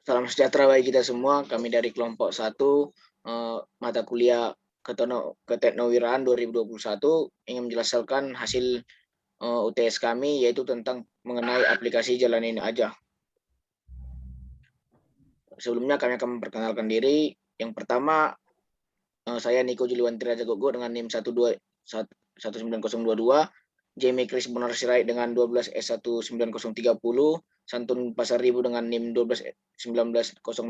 Salam sejahtera bagi kita semua. Kami dari kelompok 1 mata kuliah Keteknowirauan 2021 ingin menjelaskan hasil UTS kami, yaitu tentang mengenai aplikasi Jalanin Aja. Sebelumnya kami akan memperkenalkan diri. Yang pertama, saya Niko Juliwantira Jagogo dengan NIM 19022, Jamie Chris Bonar Sirait dengan 12S19030, Santun Pasaribu dengan NIM 12S19060,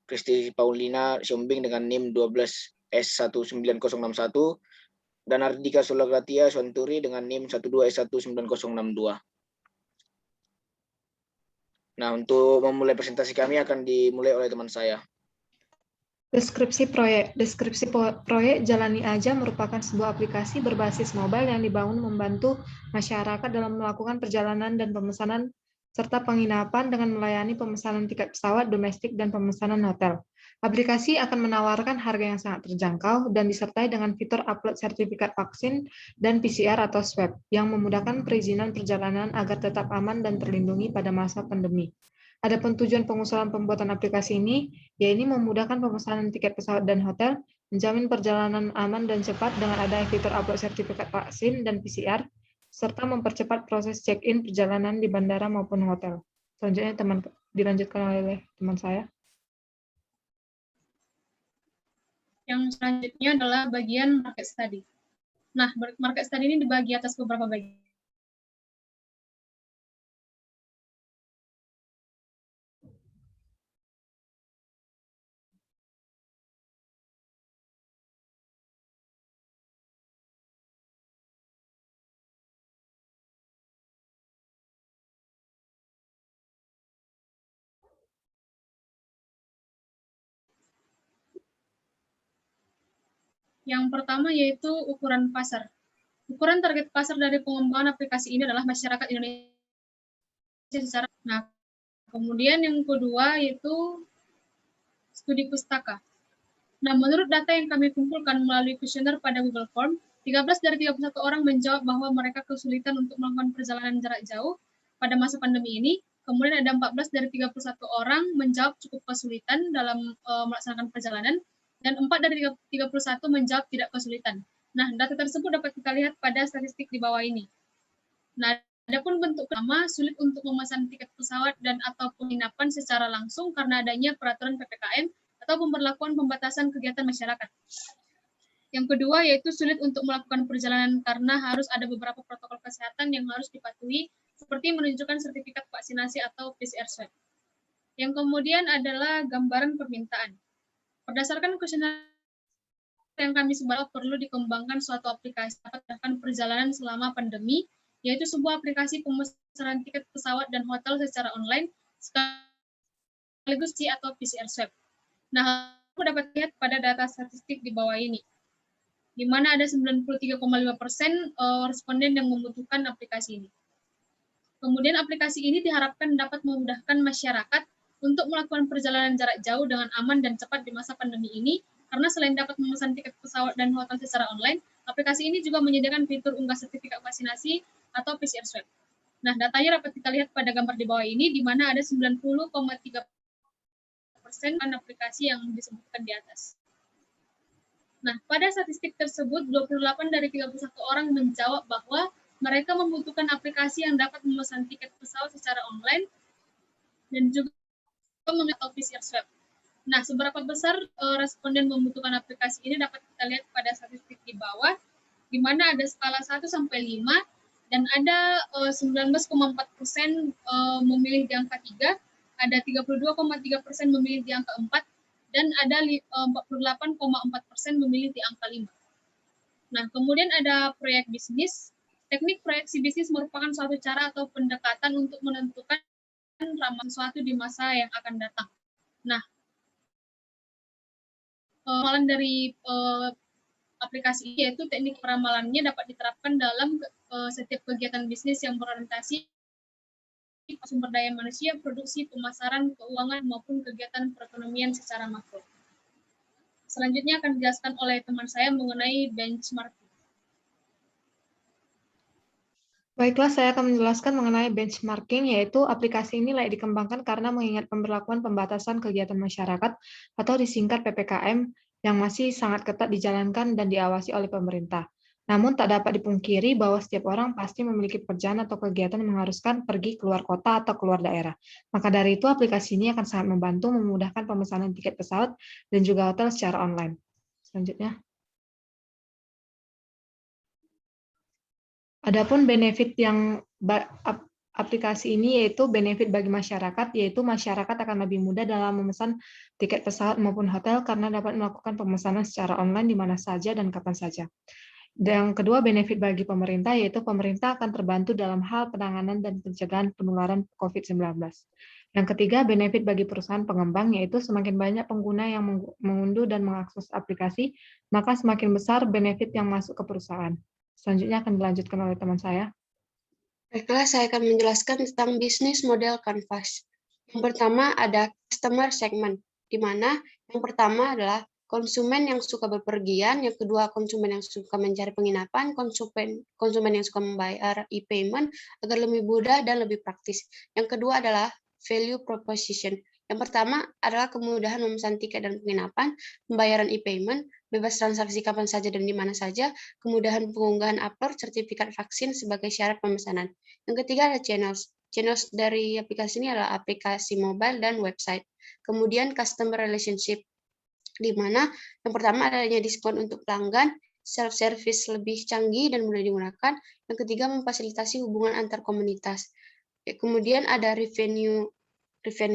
Kristi Paulina Siombing dengan NIM 12S19061, dan Ardika Sulagatia Suanturi dengan NIM 12S19062. Nah, untuk memulai presentasi kami akan dimulai oleh teman saya. Deskripsi proyek. Deskripsi proyek Jalani Aja merupakan sebuah aplikasi berbasis mobile yang dibangun membantu masyarakat dalam melakukan perjalanan dan pemesanan serta penginapan dengan melayani pemesanan tiket pesawat domestik dan pemesanan hotel. Aplikasi akan menawarkan harga yang sangat terjangkau dan disertai dengan fitur upload sertifikat vaksin dan PCR atau swab yang memudahkan perizinan perjalanan agar tetap aman dan terlindungi pada masa pandemi. Adapun tujuan pengusulan pembuatan aplikasi ini, yaitu memudahkan pemesanan tiket pesawat dan hotel, menjamin perjalanan aman dan cepat dengan adanya fitur upload sertifikat vaksin dan PCR, serta mempercepat proses check-in perjalanan di bandara maupun hotel. Selanjutnya dilanjutkan oleh teman saya. Yang selanjutnya adalah bagian market study. Nah, market study ini dibagi atas beberapa bagian. Yang pertama yaitu ukuran pasar. Ukuran target pasar dari pengembangan aplikasi ini adalah masyarakat Indonesia secara. Nah, kemudian yang kedua yaitu studi pustaka. Nah, menurut data yang kami kumpulkan melalui kuesioner pada Google Form, 13 dari 31 orang menjawab bahwa mereka kesulitan untuk melakukan perjalanan jarak jauh pada masa pandemi ini. Kemudian ada 14 dari 31 orang menjawab cukup kesulitan dalam melaksanakan perjalanan, dan 4 dari 31 menjawab tidak kesulitan. Nah, data tersebut dapat kita lihat pada statistik di bawah ini. Nah, adapun bentuk pertama, sulit untuk memesan tiket pesawat dan atau penginapan secara langsung karena adanya peraturan PPKM atau pemberlakuan pembatasan kegiatan masyarakat. Yang kedua yaitu sulit untuk melakukan perjalanan karena harus ada beberapa protokol kesehatan yang harus dipatuhi, seperti menunjukkan sertifikat vaksinasi atau PCR swab. Yang kemudian adalah gambaran permintaan. Berdasarkan kuesioner yang kami sebar, perlu dikembangkan suatu aplikasi dapat perjalanan selama pandemi, yaitu sebuah aplikasi pemesanan tiket pesawat dan hotel secara online, sekaligus atau PCR swab. Nah, aku dapat lihat pada data statistik di bawah ini, di mana ada 93,5% responden yang membutuhkan aplikasi ini. Kemudian aplikasi ini diharapkan dapat memudahkan masyarakat untuk melakukan perjalanan jarak jauh dengan aman dan cepat di masa pandemi ini, karena selain dapat memesan tiket pesawat dan hotel secara online, aplikasi ini juga menyediakan fitur unggah sertifikat vaksinasi atau PCR swab. Nah, datanya dapat kita lihat pada gambar di bawah ini, di mana ada 90,3% aplikasi yang disebutkan di atas. Nah, pada statistik tersebut, 28 dari 31 orang menjawab bahwa mereka membutuhkan aplikasi yang dapat memesan tiket pesawat secara online dan juga memiliki PCR swab. Nah, seberapa besar responden membutuhkan aplikasi ini dapat kita lihat pada statistik di bawah, di mana ada skala 1 sampai 5, dan ada 19,4% memilih di angka 3, ada 32,3% memilih di angka 4, dan ada 48,4% memilih di angka 5. Nah, kemudian ada proyek bisnis. Teknik proyeksi bisnis merupakan suatu cara atau pendekatan untuk menentukan ramalan sesuatu di masa yang akan datang. Nah, ramalan dari aplikasi yaitu teknik peramalannya dapat diterapkan dalam setiap kegiatan bisnis yang berorientasi sumber daya manusia, produksi, pemasaran, keuangan, maupun kegiatan perekonomian secara makro. Selanjutnya akan dijelaskan oleh teman saya mengenai benchmark. Baiklah, saya akan menjelaskan mengenai benchmarking, yaitu aplikasi ini layak dikembangkan karena mengingat pemberlakuan pembatasan kegiatan masyarakat atau disingkat PPKM yang masih sangat ketat dijalankan dan diawasi oleh pemerintah. Namun tak dapat dipungkiri bahwa setiap orang pasti memiliki pekerjaan atau kegiatan yang mengharuskan pergi keluar kota atau keluar daerah. Maka dari itu aplikasi ini akan sangat membantu memudahkan pemesanan tiket pesawat dan juga hotel secara online. Selanjutnya. Adapun benefit yang aplikasi ini yaitu benefit bagi masyarakat, yaitu masyarakat akan lebih mudah dalam memesan tiket pesawat maupun hotel karena dapat melakukan pemesanan secara online di mana saja dan kapan saja. Dan yang kedua, benefit bagi pemerintah, yaitu pemerintah akan terbantu dalam hal penanganan dan pencegahan penularan COVID-19. Yang ketiga, benefit bagi perusahaan pengembang, yaitu semakin banyak pengguna yang mengunduh dan mengakses aplikasi, maka semakin besar benefit yang masuk ke perusahaan. Selanjutnya akan dilanjutkan oleh teman saya. Baiklah, saya akan menjelaskan tentang bisnis model Canvas. Yang pertama ada customer segment, di mana yang pertama adalah konsumen yang suka bepergian, yang kedua konsumen yang suka mencari penginapan, konsumen yang suka membayar e-payment agar lebih mudah dan lebih praktis. Yang kedua adalah value proposition. Yang pertama adalah kemudahan memesan tiket dan penginapan, pembayaran e-payment, bebas transaksi kapan saja dan di mana saja, kemudahan pengunggahan upload sertifikat vaksin sebagai syarat pemesanan. Yang ketiga ada channels. Channels dari aplikasi ini adalah aplikasi mobile dan website. Kemudian customer relationship, di mana yang pertama adanya diskon untuk pelanggan, self-service lebih canggih dan mudah digunakan. Yang ketiga memfasilitasi hubungan antar komunitas. Kemudian ada revenue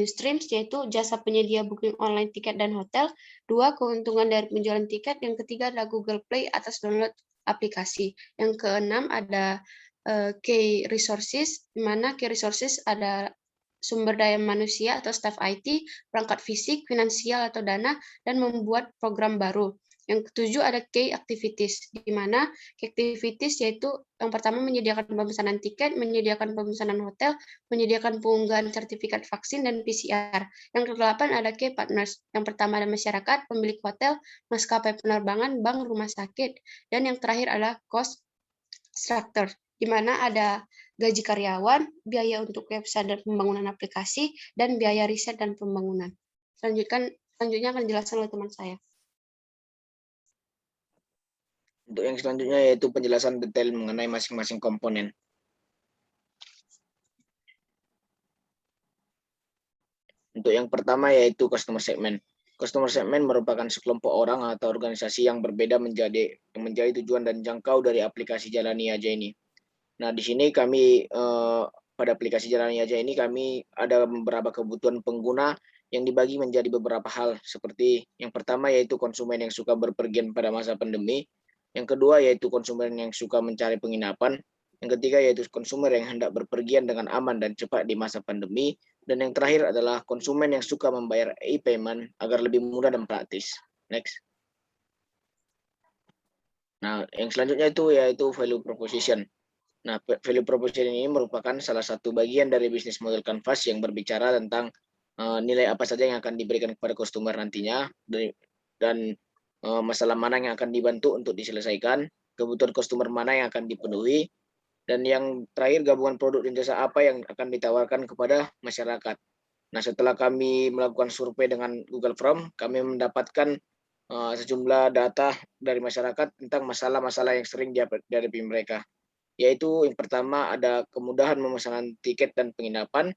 streams, yaitu jasa penyedia booking online tiket dan hotel. Dua, keuntungan dari penjualan tiket. Yang ketiga adalah Google Play atas download aplikasi. Yang keenam ada key resources, di mana key resources ada sumber daya manusia atau staff IT, perangkat fisik, finansial atau dana, dan membuat program baru. Yang ketujuh ada key activities, di mana key activities yaitu yang pertama menyediakan pemesanan tiket, menyediakan pemesanan hotel, menyediakan pengunggahan sertifikat vaksin dan PCR. Yang kedelapan ada key partners. Yang pertama ada masyarakat, pemilik hotel, maskapai penerbangan, bank, rumah sakit, dan yang terakhir adalah cost structure, di mana ada gaji karyawan, biaya untuk website dan pembangunan aplikasi, dan biaya riset dan pembangunan. Selanjutnya akan dijelaskan oleh teman saya. Untuk yang selanjutnya yaitu penjelasan detail mengenai masing-masing komponen. Untuk yang pertama yaitu customer segment. Customer segment merupakan sekelompok orang atau organisasi yang berbeda menjadi tujuan dan jangkau dari aplikasi Jalani Aja ini. Nah, di sini kami pada aplikasi Jalani Aja ini kami ada beberapa kebutuhan pengguna yang dibagi menjadi beberapa hal, seperti yang pertama yaitu konsumen yang suka berpergian pada masa pandemi, yang kedua yaitu konsumen yang suka mencari penginapan, yang ketiga yaitu konsumen yang hendak berpergian dengan aman dan cepat di masa pandemi, dan yang terakhir adalah konsumen yang suka membayar e-payment agar lebih mudah dan praktis. Next. Nah, yang selanjutnya itu yaitu value proposition. Nah, value proposition ini merupakan salah satu bagian dari bisnis model Canvas yang berbicara tentang nilai apa saja yang akan diberikan kepada customer nantinya, dan masalah mana yang akan dibantu untuk diselesaikan, kebutuhan customer mana yang akan dipenuhi, dan yang terakhir gabungan produk dan jasa apa yang akan ditawarkan kepada masyarakat. Nah, setelah kami melakukan survei dengan Google Form, kami mendapatkan sejumlah data dari masyarakat tentang masalah-masalah yang sering dihadapi mereka. Yaitu yang pertama ada kemudahan memesan tiket dan penginapan,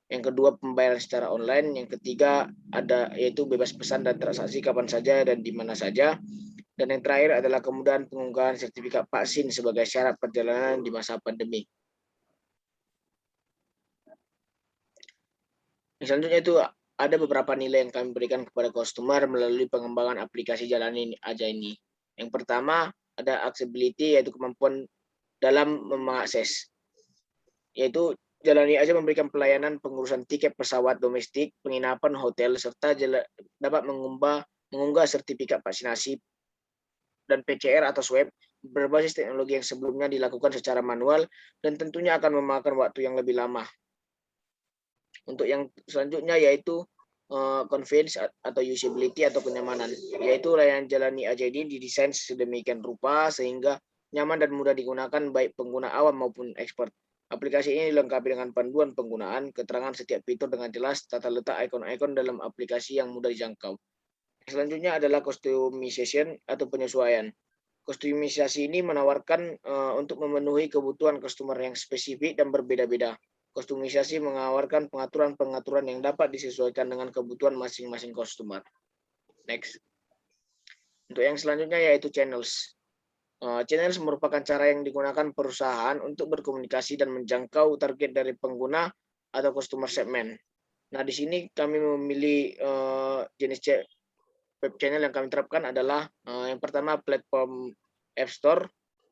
yang kedua pembayaran secara online, yang ketiga ada yaitu bebas pesan dan transaksi kapan saja dan di mana saja, dan yang terakhir adalah kemudahan pengunggahan sertifikat vaksin sebagai syarat perjalanan di masa pandemi. Selanjutnya itu ada beberapa nilai yang kami berikan kepada customer melalui pengembangan aplikasi Jalani Aja ini. Yang pertama ada accessibility, yaitu kemampuan dalam mengakses, yaitu Jalani Aja memberikan pelayanan pengurusan tiket pesawat domestik, penginapan, hotel, serta dapat mengunggah sertifikat vaksinasi dan PCR atau swab berbasis teknologi yang sebelumnya dilakukan secara manual dan tentunya akan memakan waktu yang lebih lama. Untuk yang selanjutnya yaitu convenience atau usability atau kenyamanan, yaitu layanan Jalani Aja ini didesain sedemikian rupa sehingga nyaman dan mudah digunakan baik pengguna awam maupun expert. Aplikasi ini dilengkapi dengan panduan penggunaan, keterangan setiap fitur dengan jelas, tata letak ikon-ikon dalam aplikasi yang mudah dijangkau. Selanjutnya adalah customization atau penyesuaian. Customisasi ini menawarkan untuk memenuhi kebutuhan customer yang spesifik dan berbeda-beda. Customisasi menawarkan pengaturan-pengaturan yang dapat disesuaikan dengan kebutuhan masing-masing customer. Next. Untuk yang selanjutnya yaitu channels. Channels merupakan cara yang digunakan perusahaan untuk berkomunikasi dan menjangkau target dari pengguna atau customer segment. Nah, di sini kami memilih jenis web channel yang kami terapkan adalah yang pertama platform App Store,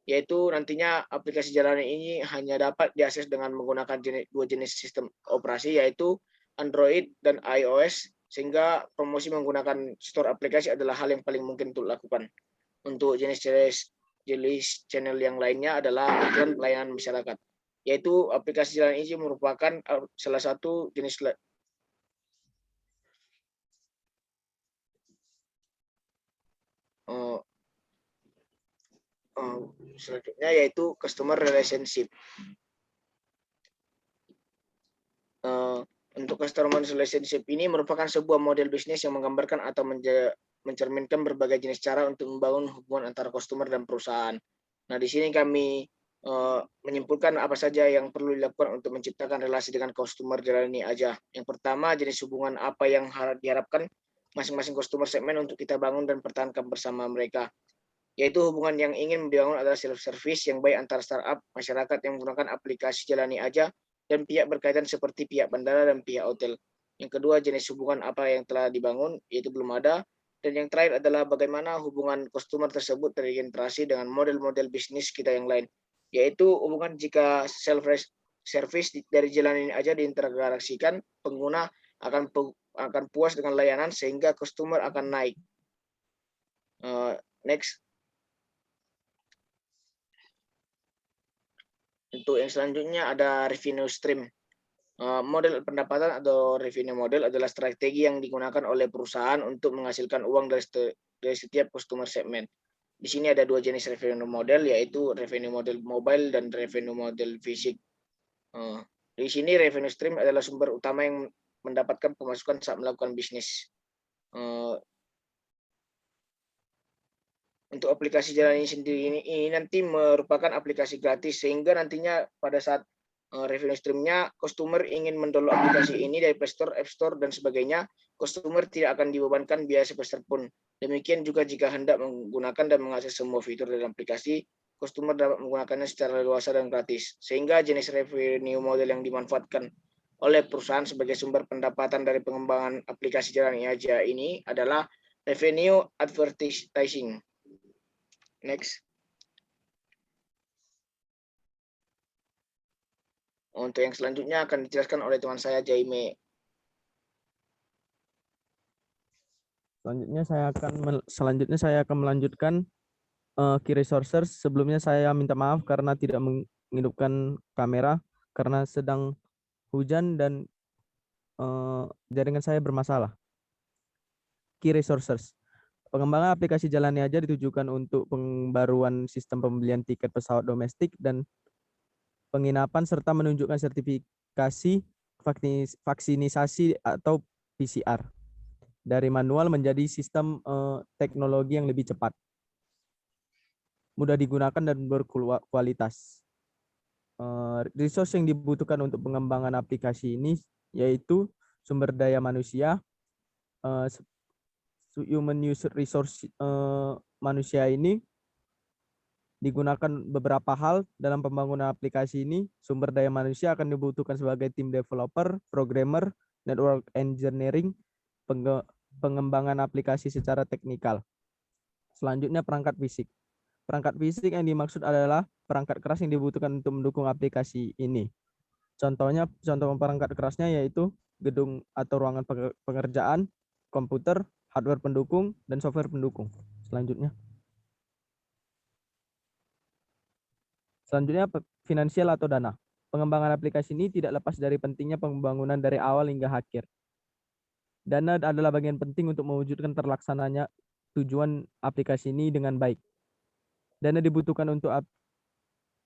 yaitu nantinya aplikasi Jalani ini hanya dapat diakses dengan menggunakan dua jenis sistem operasi, yaitu Android dan iOS, sehingga promosi menggunakan store aplikasi adalah hal yang paling mungkin untuk lakukan. Untuk jenis channel yang lainnya adalah iklan pelayanan masyarakat, yaitu aplikasi Jalani ini merupakan salah satu jenis selanjutnya yaitu customer relationship. Untuk customer relationship ini merupakan sebuah model bisnis yang menggambarkan atau mencerminkan berbagai jenis cara untuk membangun hubungan antara customer dan perusahaan. Nah, di sini kami menyimpulkan apa saja yang perlu dilakukan untuk menciptakan relasi dengan customer Jalani aja. Yang pertama, jenis hubungan apa yang diharapkan masing-masing customer segmen untuk kita bangun dan pertahankan bersama mereka. Yaitu hubungan yang ingin dibangun adalah self-service yang baik antara startup, masyarakat yang menggunakan aplikasi Jalani aja, dan pihak berkaitan seperti pihak bandara dan pihak hotel. Yang kedua, jenis hubungan apa yang telah dibangun, yaitu belum ada. Dan yang terakhir adalah bagaimana hubungan customer tersebut terintegrasi dengan model-model bisnis kita yang lain, yaitu hubungan jika self-service dari Jalani aja diintegrasikan, pengguna akan puas dengan layanan sehingga customer akan naik. Next. Untuk yang selanjutnya ada revenue stream. Model pendapatan atau revenue model adalah strategi yang digunakan oleh perusahaan untuk menghasilkan uang dari setiap customer segment. Di sini ada dua jenis revenue model, yaitu revenue model mobile dan revenue model fisik. Di sini revenue stream adalah sumber utama yang mendapatkan pemasukan saat melakukan bisnis. Untuk aplikasi Jalani sendiri ini nanti merupakan aplikasi gratis, sehingga nantinya pada saat revenue stream-nya customer ingin mendownload aplikasi ini dari Play Store, App Store, dan sebagainya, customer tidak akan dibebankan biaya sepeser pun. Demikian juga jika hendak menggunakan dan mengakses semua fitur dalam aplikasi, customer dapat menggunakannya secara leluasa dan gratis. Sehingga jenis revenue model yang dimanfaatkan oleh perusahaan sebagai sumber pendapatan dari pengembangan aplikasi Jalani aja ini adalah revenue advertising. Next. Untuk yang selanjutnya akan dijelaskan oleh teman saya Jaime. Selanjutnya saya akan melanjutkan key resources. Sebelumnya saya minta maaf karena tidak menghidupkan kamera karena sedang hujan dan jaringan saya bermasalah. Key resources. Pengembangan aplikasi Jalani aja ditujukan untuk pembaruan sistem pembelian tiket pesawat domestik dan penginapan serta menunjukkan sertifikasi vaksinisasi atau PCR dari manual menjadi sistem teknologi yang lebih cepat, mudah digunakan dan berkualitas. Resource yang dibutuhkan untuk pengembangan aplikasi ini yaitu sumber daya manusia, human user resource manusia ini digunakan beberapa hal dalam pembangunan aplikasi ini. Sumber daya manusia akan dibutuhkan sebagai tim developer, programmer, network engineering, pengembangan aplikasi secara teknikal. Selanjutnya perangkat fisik. Perangkat fisik yang dimaksud adalah perangkat keras yang dibutuhkan untuk mendukung aplikasi ini. Contoh perangkat kerasnya yaitu gedung atau ruangan pengerjaan, komputer, hardware pendukung, dan software pendukung. Selanjutnya finansial atau dana. Pengembangan aplikasi ini tidak lepas dari pentingnya pembangunan dari awal hingga akhir. Dana adalah bagian penting untuk mewujudkan terlaksananya tujuan aplikasi ini dengan baik. Dana dibutuhkan untuk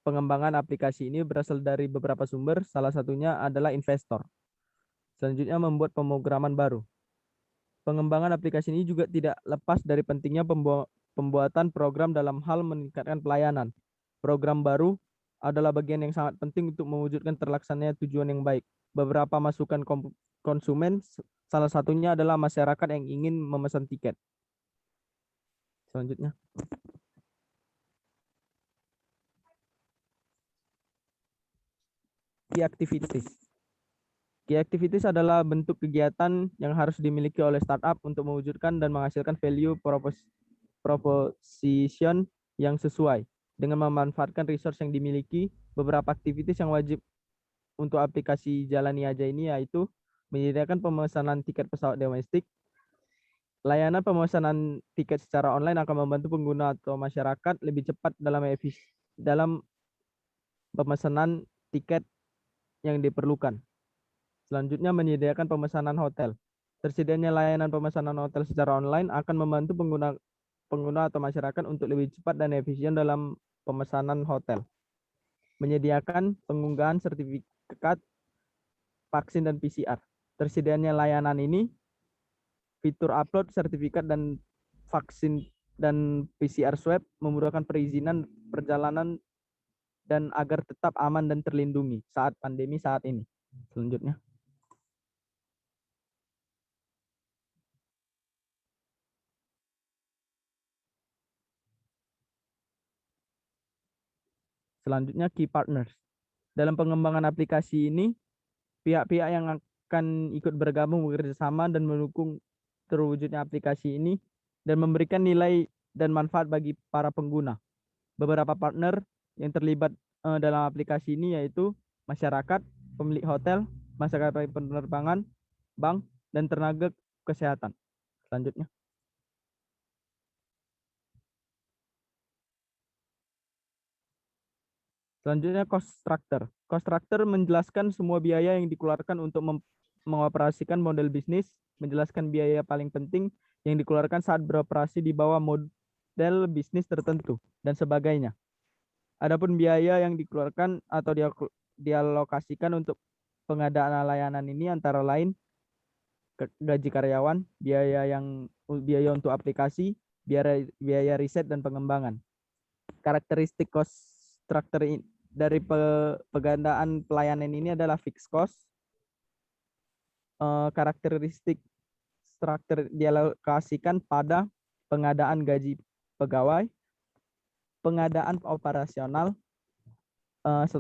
pengembangan aplikasi ini berasal dari beberapa sumber, salah satunya adalah investor. Selanjutnya, membuat pemrograman baru. Pengembangan aplikasi ini juga tidak lepas dari pentingnya pembuatan program dalam hal meningkatkan pelayanan. Program baru adalah bagian yang sangat penting untuk mewujudkan terlaksananya tujuan yang baik. Beberapa masukan konsumen, salah satunya adalah masyarakat yang ingin memesan tiket. Selanjutnya. Key activities. Key activities adalah bentuk kegiatan yang harus dimiliki oleh startup untuk mewujudkan dan menghasilkan value proposition yang sesuai. Dengan memanfaatkan resource yang dimiliki, beberapa aktivitas yang wajib untuk aplikasi Jalani Aja ini yaitu menyediakan pemesanan tiket pesawat domestik. Layanan pemesanan tiket secara online akan membantu pengguna atau masyarakat lebih cepat dalam pemesanan tiket yang diperlukan. Selanjutnya, menyediakan pemesanan hotel. Tersedianya layanan pemesanan hotel secara online akan membantu pengguna atau masyarakat untuk lebih cepat dan efisien dalam pemesanan hotel. Menyediakan pengunggahan sertifikat vaksin dan PCR. Tersedianya layanan ini, fitur upload sertifikat dan vaksin dan PCR swab memudahkan perizinan perjalanan dan agar tetap aman dan terlindungi saat pandemi saat ini. Selanjutnya. Selanjutnya, key partners. Dalam pengembangan aplikasi ini, pihak-pihak yang akan ikut bergabung bekerjasama dan mendukung terwujudnya aplikasi ini dan memberikan nilai dan manfaat bagi para pengguna. Beberapa partner yang terlibat dalam aplikasi ini yaitu masyarakat, pemilik hotel, maskapai penerbangan, bank, dan tenaga kesehatan. Selanjutnya. Selanjutnya, cost structure. Cost structure menjelaskan semua biaya yang dikeluarkan untuk mengoperasikan model bisnis, menjelaskan biaya paling penting yang dikeluarkan saat beroperasi di bawah model bisnis tertentu, dan sebagainya. Adapun biaya yang dikeluarkan atau dialokasikan untuk pengadaan layanan ini antara lain gaji karyawan, biaya untuk aplikasi, biaya riset dan pengembangan. Karakteristik cost structure dari pengadaan pelayanan ini adalah fixed cost. Karakteristik struktur dialokasikan pada pengadaan gaji pegawai, pengadaan operasional,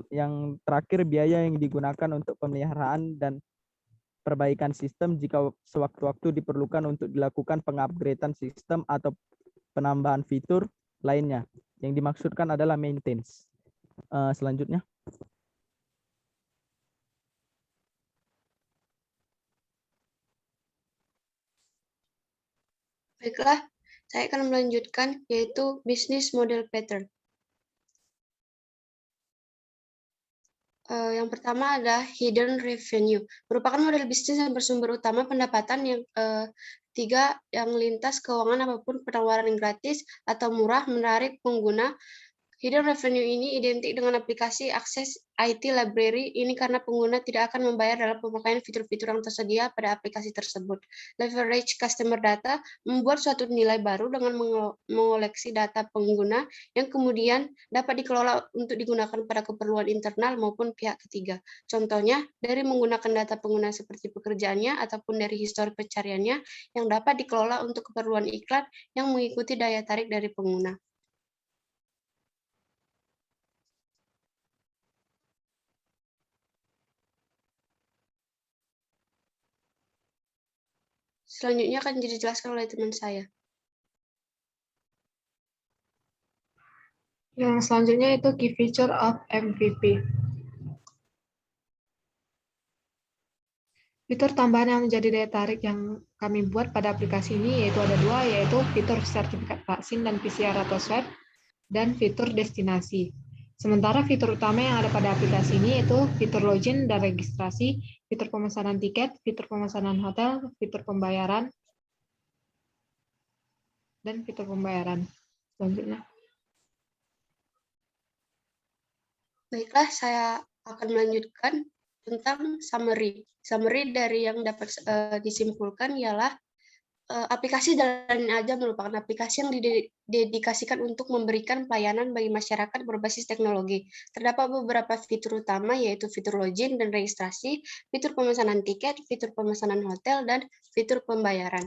yang terakhir biaya yang digunakan untuk pemeliharaan dan perbaikan sistem jika sewaktu-waktu diperlukan untuk dilakukan pengupgradean sistem atau penambahan fitur lainnya. Yang dimaksudkan adalah maintenance. Selanjutnya. Baiklah, saya akan melanjutkan yaitu business model pattern. Yang pertama adalah hidden revenue, merupakan model bisnis yang bersumber utama pendapatan yang tiga yang lintas keuangan apapun penawaran yang gratis atau murah menarik pengguna. Hidden revenue ini identik dengan aplikasi akses IT library ini karena pengguna tidak akan membayar dalam pemakaian fitur-fitur yang tersedia pada aplikasi tersebut. Leverage customer data membuat suatu nilai baru dengan mengoleksi data pengguna yang kemudian dapat dikelola untuk digunakan pada keperluan internal maupun pihak ketiga. Contohnya, dari menggunakan data pengguna seperti pekerjaannya ataupun dari histori pencariannya yang dapat dikelola untuk keperluan iklan yang mengikuti daya tarik dari pengguna. Selanjutnya akan dijelaskan oleh teman saya. Yang selanjutnya itu key feature of MVP. Fitur tambahan yang menjadi daya tarik yang kami buat pada aplikasi ini yaitu ada dua, yaitu fitur sertifikat vaksin dan PCR atau swab, dan fitur destinasi. Sementara fitur utama yang ada pada aplikasi ini yaitu fitur login dan registrasi, fitur pemesanan tiket, fitur pemesanan hotel, fitur pembayaran, dan fitur pembayaran. Selanjutnya. Baiklah, saya akan melanjutkan tentang summary. Summary dari yang dapat disimpulkan ialah aplikasi Jalanin Aja merupakan aplikasi yang didedikasikan untuk memberikan pelayanan bagi masyarakat berbasis teknologi. Terdapat beberapa fitur utama, yaitu fitur login dan registrasi, fitur pemesanan tiket, fitur pemesanan hotel, dan fitur pembayaran.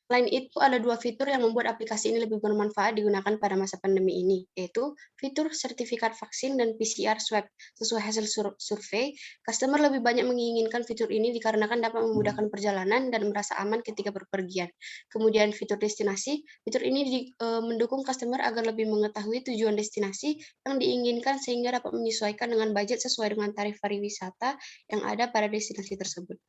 Selain itu, ada 2 fitur yang membuat aplikasi ini lebih bermanfaat digunakan pada masa pandemi ini, yaitu fitur sertifikat vaksin dan PCR swab. Sesuai hasil survei, customer lebih banyak menginginkan fitur ini dikarenakan dapat memudahkan perjalanan dan merasa aman ketika berpergian. Kemudian fitur destinasi, fitur ini mendukung customer agar lebih mengetahui tujuan destinasi yang diinginkan sehingga dapat menyesuaikan dengan budget sesuai dengan tarif pariwisata yang ada pada destinasi tersebut.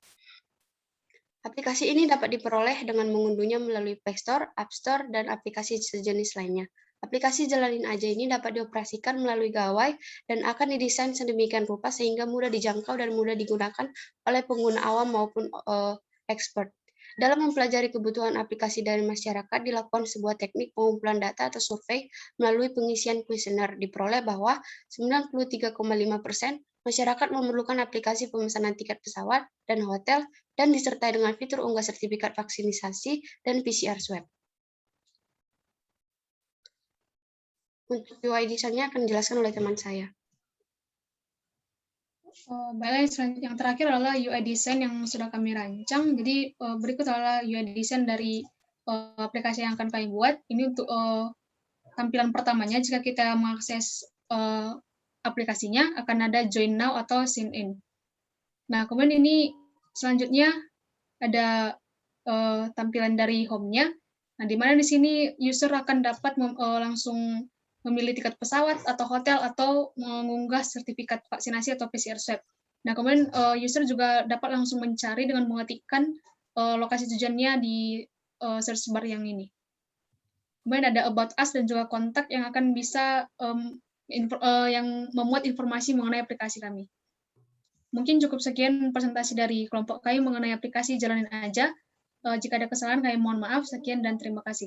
Aplikasi ini dapat diperoleh dengan mengunduhnya melalui Play Store, App Store, dan aplikasi sejenis lainnya. Aplikasi Jalanin Aja ini dapat dioperasikan melalui gawai dan akan didesain sedemikian rupa sehingga mudah dijangkau dan mudah digunakan oleh pengguna awam maupun expert. Dalam mempelajari kebutuhan aplikasi dari masyarakat, dilakukan sebuah teknik pengumpulan data atau survei melalui pengisian kuesioner. Diperoleh bahwa 93,5% masyarakat memerlukan aplikasi pemesanan tiket pesawat dan hotel dan disertai dengan fitur unggah sertifikat vaksinisasi dan PCR swab. Untuk UI desainnya akan dijelaskan oleh teman saya. Baiklah, yang terakhir adalah UI design yang sudah kami rancang. Jadi berikut adalah UI design dari aplikasi yang akan kami buat. Ini untuk tampilan pertamanya, jika kita mengakses aplikasinya akan ada join now atau sign in. Nah, kemudian ini selanjutnya ada tampilan dari home-nya. Nah, di mana di sini user akan dapat langsung memilih tiket pesawat atau hotel atau mengunggah sertifikat vaksinasi atau PCR swab. Nah, kemudian user juga dapat langsung mencari dengan mengetikkan lokasi tujuannya di search bar yang ini. Kemudian ada about us dan juga kontak yang akan bisa yang memuat informasi mengenai aplikasi kami. Mungkin cukup sekian presentasi dari kelompok kami mengenai aplikasi Jalanin Aja. Jika ada kesalahan, kami mohon maaf. Sekian dan terima kasih.